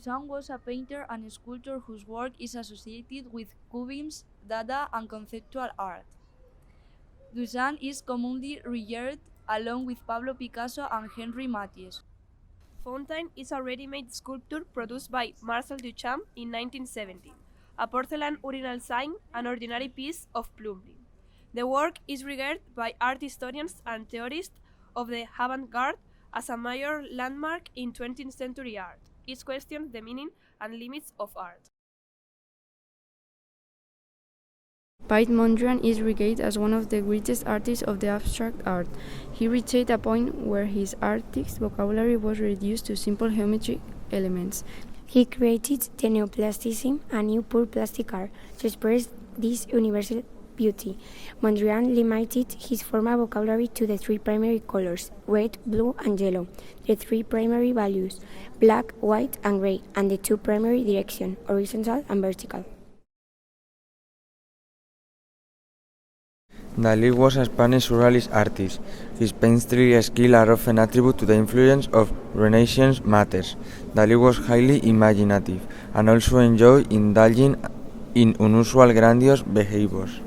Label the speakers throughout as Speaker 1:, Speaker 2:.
Speaker 1: Duchamp was a painter and sculptor whose work is associated with Cubism, Dada, and conceptual art. Duchamp is commonly regarded along with Pablo Picasso and Henri Matisse.
Speaker 2: Fontaine is a ready-made sculpture produced by Marcel Duchamp in 1917, a porcelain urinal sign, an ordinary piece of plumbing. The work is regarded by art historians and theorists of the avant-garde as a major landmark in 20th century art. It questions the meaning and limits of art.
Speaker 3: Piet Mondrian is regarded as one of the greatest artists of the abstract art. He reached a point where his artistic vocabulary was reduced to simple geometric elements.
Speaker 4: He created the neoplasticity, a new pure plastic art, to express this universal beauty. Mondrian limited his formal vocabulary to the three primary colors, red, blue, and yellow, the three primary values, black, white, and gray, and the two primary directions, horizontal and vertical.
Speaker 5: Dalí was a Spanish surrealist artist. His painterly skill are often attributed to the influence of Renaissance masters. Dalí was highly imaginative and also enjoyed indulging in unusual grandiose behaviors.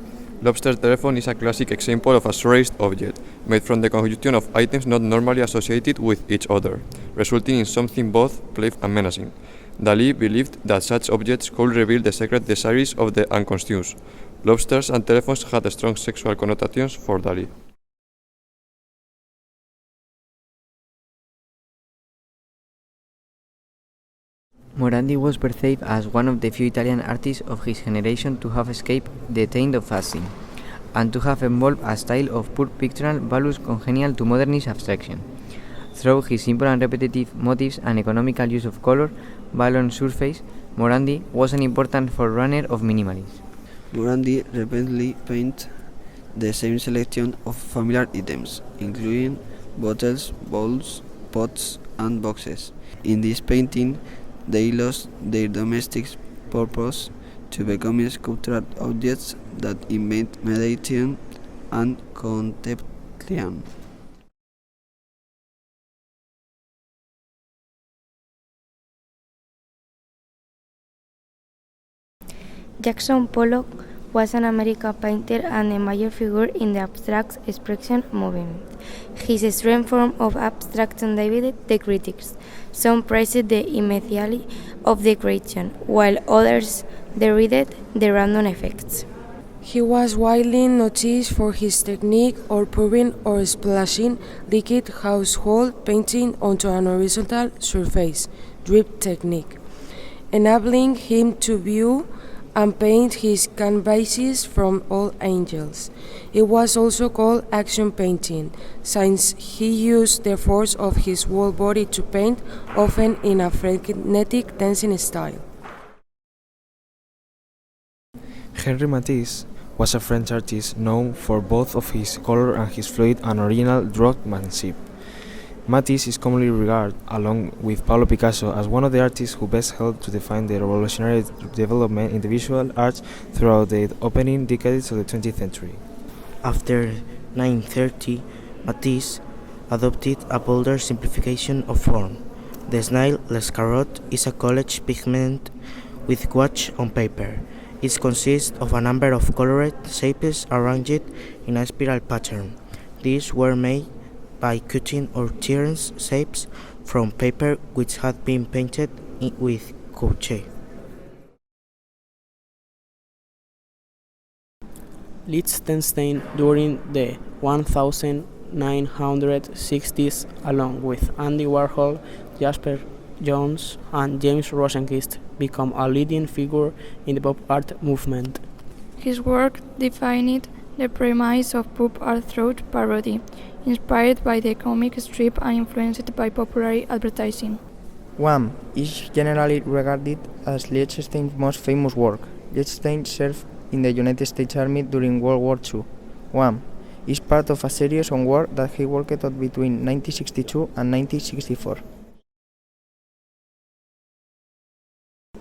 Speaker 6: Lobster telephone is a classic example of a surrealist object, made from the conjunction of items not normally associated with each other, resulting in something both playful and menacing. Dalí believed that such objects could reveal the secret desires of the unconscious. Lobsters and telephones had strong sexual connotations for Dalí.
Speaker 7: Morandi was perceived as one of the few Italian artists of his generation to have escaped the taint of fascism, and to have evolved a style of pure pictorial values congenial to modernist abstraction. Through his simple and repetitive motifs and economical use of color, balanced surface, Morandi was an important forerunner of minimalism.
Speaker 8: Morandi repeatedly painted the same selection of familiar items, including bottles, bowls, pots, and boxes. In this painting, they lost their domestic purpose to become sculptural objects that invite meditation and contemplation.
Speaker 4: Jackson Pollock was an American painter and a major figure in the abstract expression movement. His extreme form of abstraction divided the critics. Some praised the immediacy of the creation, while others derided the random effects.
Speaker 9: He was widely noticed for his technique of pouring or splashing liquid household painting onto an horizontal surface, drip technique, enabling him to view and paint his canvases from all angles. It was also called action painting, since he used the force of his whole body to paint, often in a frenetic dancing style.
Speaker 10: Henri Matisse was a French artist known for both of his color and his fluid and original draughtsmanship. Matisse is commonly regarded, along with Pablo Picasso, as one of the artists who best helped to define the revolutionary development in the visual arts throughout the opening decades of the 20th century.
Speaker 11: After 1930, Matisse adopted a bolder simplification of form. The snail l'escargot is a colored pigment with gouache on paper. It consists of a number of colored shapes arranged in a spiral pattern. These were made by cutting or tearing shapes from paper which had been painted with gouache.
Speaker 12: Liechtenstein during the 1960s, along with Andy Warhol, Jasper Johns, and James Rosenquist, became a leading figure in the pop art movement.
Speaker 3: His work defined the premise of pop art through parody, inspired by the comic strip and influenced by popular advertising.
Speaker 13: Wham! Is generally regarded as Liechtenstein's most famous work. Liechtenstein served in the United States Army during World War II. Wham! Is part of a series on war that he worked on between 1962 and 1964.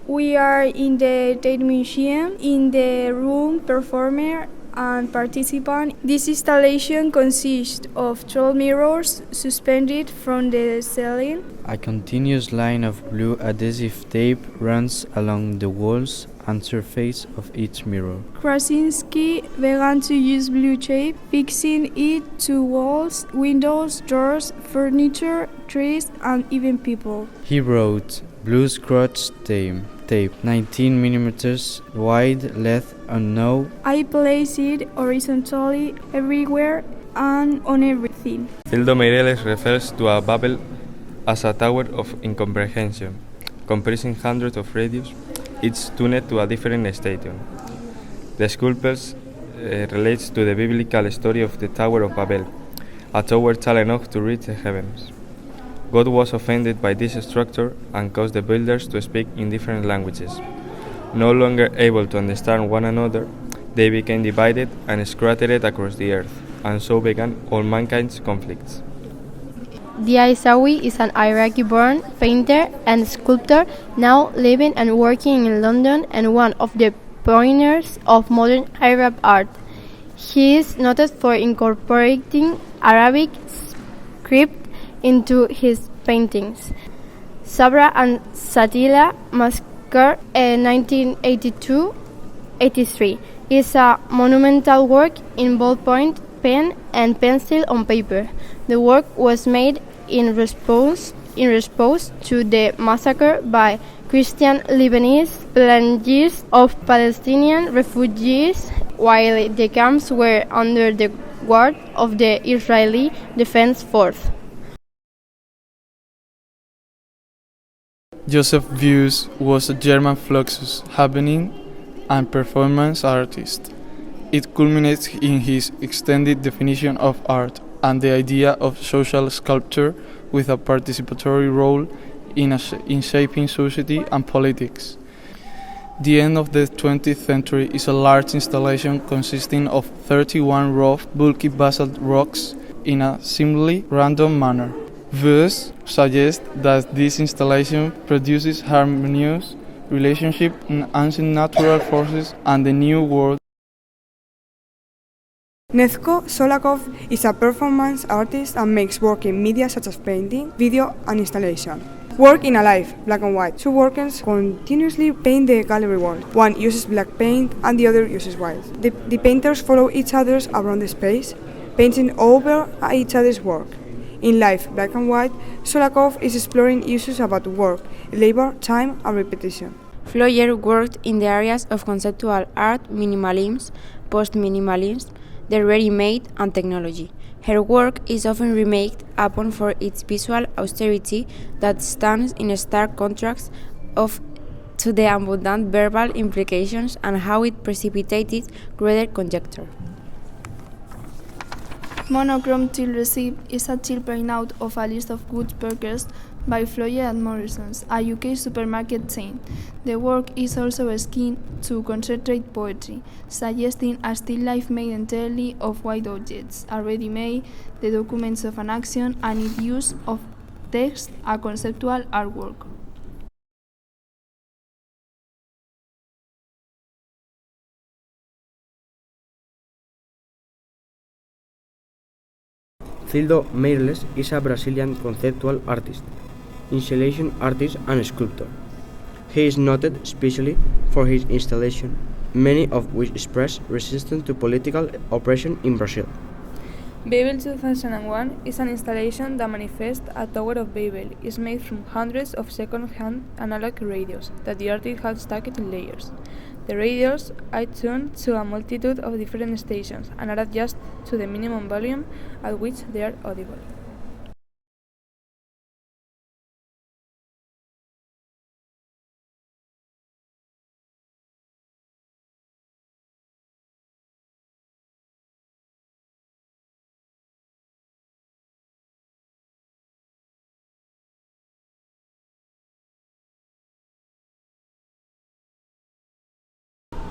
Speaker 14: We are in the Tate Museum in the room performer and participant. This installation consists of 12 mirrors suspended from the ceiling.
Speaker 7: A continuous line of blue adhesive tape runs along the walls and surface of each mirror.
Speaker 14: Krasinski began to use blue tape, fixing it to walls, windows, doors, furniture, trees, and even people.
Speaker 7: He wrote blue scratch tape 19 millimeters wide, length unknown.
Speaker 14: I place it horizontally everywhere and on everything.
Speaker 15: Hildo Meireles refers to a Babel as a tower of incomprehension, comprising hundreds of radios, each tuned to a different station. The sculptures relates to the biblical story of the Tower of Babel, a tower tall enough to reach the heavens. God was offended by this structure and caused the builders to speak in different languages. No longer able to understand one another, they became divided and scattered across the earth, and so began all mankind's conflicts.
Speaker 16: Dia Isawi is an Iraqi-born painter and sculptor now living and working in London and one of the pioneers of modern Arab art. He is noted for incorporating Arabic script into his paintings. Sabra and Satila Massacre 1982-83 is a monumental work in ballpoint pen and pencil on paper. The work was made in response to the massacre by Christian Lebanese plunges of Palestinian refugees while the camps were under the guard of the Israeli Defense Force.
Speaker 17: Joseph Beuys was a German fluxus happening and performance artist. It culminates in his extended definition of art and the idea of social sculpture with a participatory role in shaping society and politics. The end of the 20th century is a large installation consisting of 31 rough, bulky basalt rocks in a seemingly random manner. Beuys suggests that this installation produces harmonious relationship in ancient natural forces and the new world.
Speaker 18: Nezko Solakov is a performance artist and makes work in media such as painting, video, and installation. Work in alive, black and white. Two workers continuously paint the gallery wall. One uses black paint and the other uses white. The painters follow each other around the space, painting over each other's work. In live, black and white, Solakov is exploring issues about work, labor, time, and repetition.
Speaker 3: Floyer worked in the areas of conceptual art, minimalism, post-minimalism, the ready-made, and technology. Her work is often remarked upon for its visual austerity that stands in stark contrast to the abundant verbal implications and how it precipitated greater conjecture.
Speaker 14: Monochrome till receipt is a till printout of a list of goods purchased by Floyer at Morrison's, a UK supermarket chain. The work is also a scheme to concentrate poetry, suggesting a still life made entirely of white objects, already made, the documents of an action, and its use of text, a conceptual artwork.
Speaker 19: Hildo Meireles is a Brazilian conceptual artist, installation artist and sculptor. He is noted especially for his installations, many of which express resistance to political oppression in Brazil.
Speaker 2: Babel 2001 is an installation that manifests a Tower of Babel. It is made from hundreds of second-hand analog radios that the artist has stacked in layers. The radios are tuned to a multitude of different stations and are adjusted to the minimum volume at which they are audible.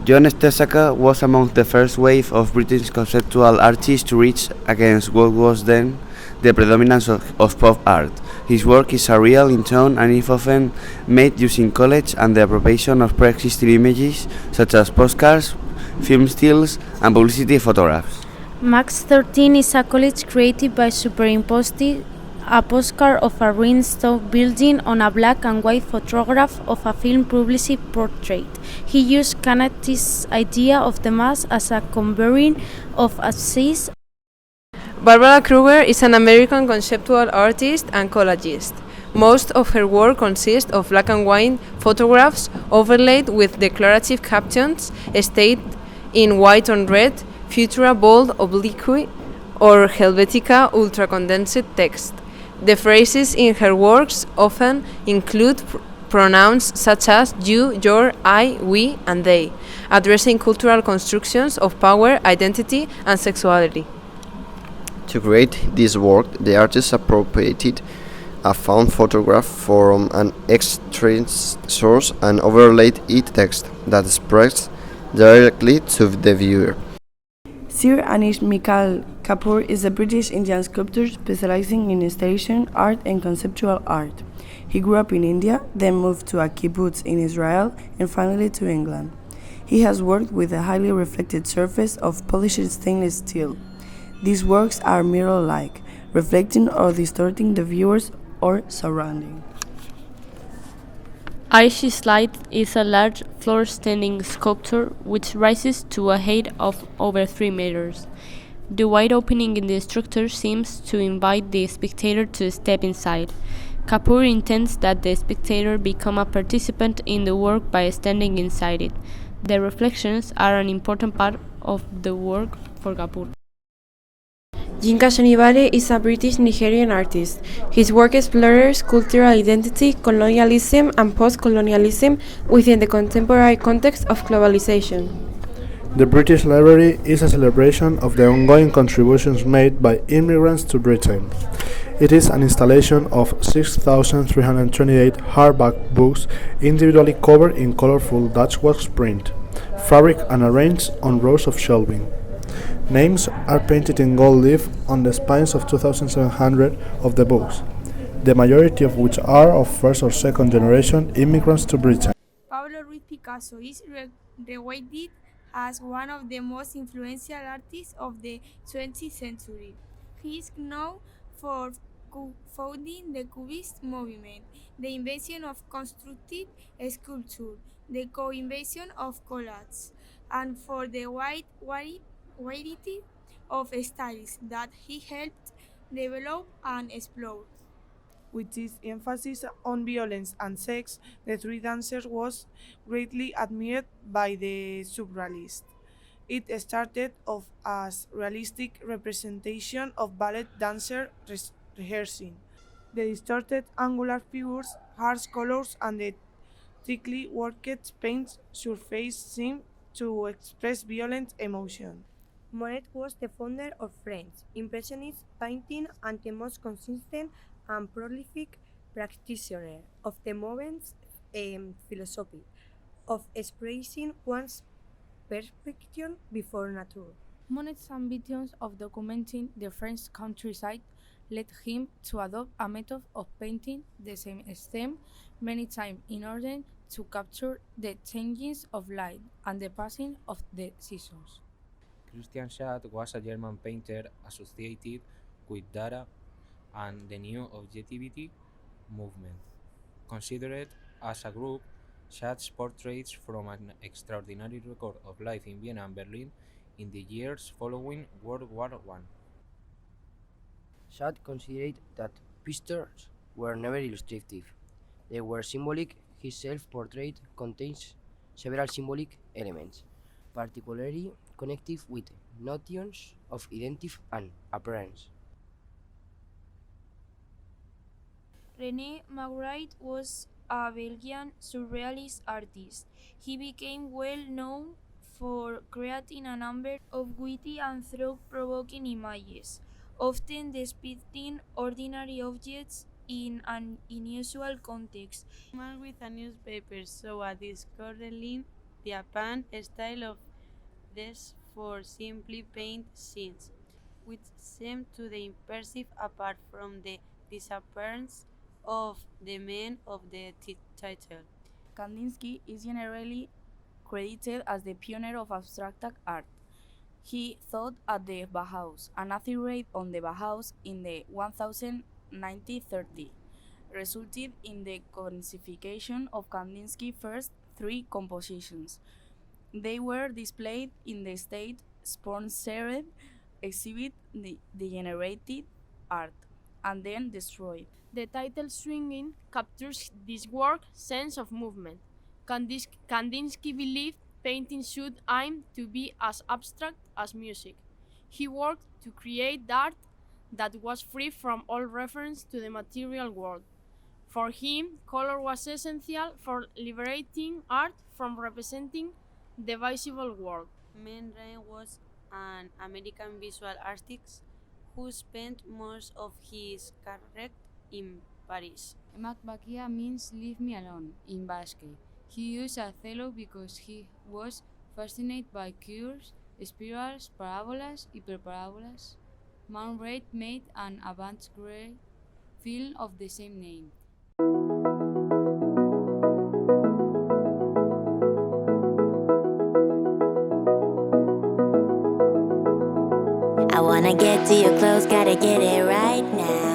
Speaker 8: John Stesaka was among the first wave of British conceptual artists to reach against what was then the predominance of pop art. His work is surreal in tone and is often made using collage and the appropriation of pre-existing images such as postcards,
Speaker 20: film stills, and publicity photographs.
Speaker 21: Max 13 is a college created by superimposing a postcard of a ruined stone building on a black and white photograph of a film publicity portrait. He used Kanati's idea of the mass as a convening of assets.
Speaker 2: Barbara Kruger is an American conceptual artist and collagist. Most of her work consists of black and white photographs overlaid with declarative captions stated in white on red, Futura bold oblique, or Helvetica ultra-condensed text. The phrases in her works often include pronouns such as you, your, I, we, and they, addressing cultural constructions of power, identity, and sexuality.
Speaker 8: To create this work, the artist appropriated a found photograph from an extrinsic source and overlaid it text that spreads directly to the viewer.
Speaker 22: Sir Anish Mikhail Kapoor is a British Indian sculptor specializing in installation art and conceptual art. He grew up in India, then moved to a kibbutz in Israel, and finally to England. He has worked with a highly reflected surface of polished stainless steel. These works are mirror-like, reflecting or distorting the viewer's or surrounding.
Speaker 23: Aishi Slide is a large floor-standing sculpture which rises to a height of over 3 meters. The wide opening in the structure seems to invite the spectator to step inside. Kapoor intends that the spectator become a participant in the work by standing inside it. The reflections are an important part of the work for Kapoor.
Speaker 2: Yinka Shonibare is a British Nigerian artist. His work explores cultural identity, colonialism, and post-colonialism within the contemporary context of globalization.
Speaker 24: The British Library is a celebration of the ongoing contributions made by immigrants to Britain. It is an installation of 6,328 hardback books individually covered in colorful Dutch-wax print, fabric and arranged on rows of shelving. Names are painted in gold leaf on the spines of 2,700 of the books, the majority of which are of first or second generation immigrants to Britain.
Speaker 25: Pablo Ruiz Picasso is regarded as one of the most influential artists of the 20th century. He is known for founding the Cubist movement, the invention of constructive sculpture, the co-invention of collage, and for the wide variety of styles that he helped develop and explore.
Speaker 18: With its emphasis on violence and sex, the three dancers was greatly admired by the surrealists. It started off as realistic representation of ballet dancer rehearsing. The distorted angular figures, harsh colors, and the thickly worked paint surface seemed to express violent emotion.
Speaker 26: Monet was the founder of French Impressionist painting and the most consistent and prolific practitioner of the movement's philosophy of expressing one's perception before nature.
Speaker 1: Monet's ambitions of documenting the French countryside led him to adopt a method of painting the same stem many times in order to capture the changes of light and the passing of the seasons.
Speaker 27: Christian Schad was a German painter associated with Dada and the New Objectivity movement. Considered as a group, Schad's portraits from an extraordinary record of life in Vienna and Berlin in the years following World War I.
Speaker 19: Schad considered that pictures were never illustrative. They were symbolic. His self-portrait contains several symbolic elements, particularly connected with notions of identity and appearance.
Speaker 25: René Magritte was a Belgian surrealist artist. He became well known for creating a number of witty and thought-provoking images, often depicting ordinary objects in an unusual context.
Speaker 28: A man with a newspaper saw a disorderly, deadpan style of this for simply paint scenes, which seemed to the impressive apart from the disappearance of the man of the title.
Speaker 1: Kandinsky is generally credited as the pioneer of abstract art. He taught at the Bauhaus. A Nazi raid on the Bauhaus in the 1930 resulted in the codification of Kandinsky's first 3 compositions. They were displayed in the state-sponsored exhibit Degenerated Art and then destroyed.
Speaker 2: The title Swinging captures this work's sense of movement. Kandinsky believed painting should aim to be as abstract as music. He worked to create art that was free from all reference to the material world. For him, color was essential for liberating art from representing the visible world.
Speaker 28: Man Ray was an American visual artist who spent most of his career in Paris.
Speaker 4: Makbakia means leave me alone in Basque. He used a cello because he was fascinated by curves, spirals, parabolas, hyperparabolas. Man Ray made an avant-garde film of the same name.
Speaker 5: I wanna get to your clothes, gotta get it right now.